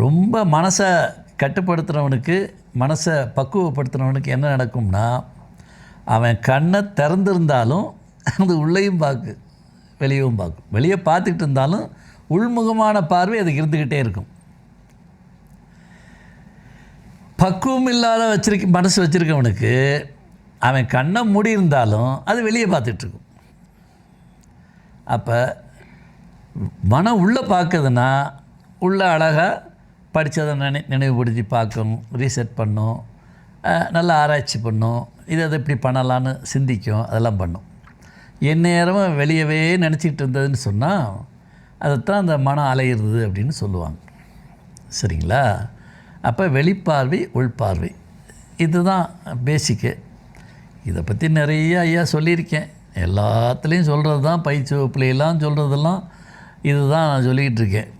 ரொம்ப மனசை கட்டுப்படுத்துகிறவனுக்கு, மனசை பக்குவப்படுத்துகிறவனுக்கு என்ன நடக்கும்னா, அவன் கண்ணை திறந்திருந்தாலும் அது உள்ளேயும் பார்க்கும், வெளியவும் பார்க்கும். வெளியே பார்த்துக்கிட்டு இருந்தாலும் உள்முகமான பார்வை அதுக்கு இருந்துக்கிட்டே இருக்கும். பக்குவம் இல்லாத மனசு வச்சுருக்கவனுக்கு அவன் கண்ணை மூடி இருந்தாலும் அது வெளியே பார்த்துட்ருக்கும். அப்போ மனம் உள்ளே பார்க்குதுன்னா உள்ளே அழகாக படித்ததை நினைவுபடுத்தி பார்க்கணும், ரீசெட் பண்ணும், நல்லா ஆராய்ச்சி பண்ணும், இதை இப்படி பண்ணலான்னு சிந்திக்கும், அதெல்லாம் பண்ணும். எந்நேரமும் வெளியவே நினச்சிக்கிட்டு இருந்ததுன்னு சொன்னால் அதைத்தான் அந்த மனம் அலையிறது அப்படின்னு சொல்லுவாங்க. சரிங்களா? அப்போ வெளிப்பார்வை, உள்பார்வை, இதுதான் பேசிக்கு. இதை பற்றி நிறைய ஐயா சொல்லியிருக்கேன். எல்லாத்துலேயும் சொல்கிறது தான், பயிற்சி வகுப்புலையெல்லாம் சொல்கிறதெல்லாம் இது தான் நான் சொல்லிக்கிட்டு இருக்கேன்.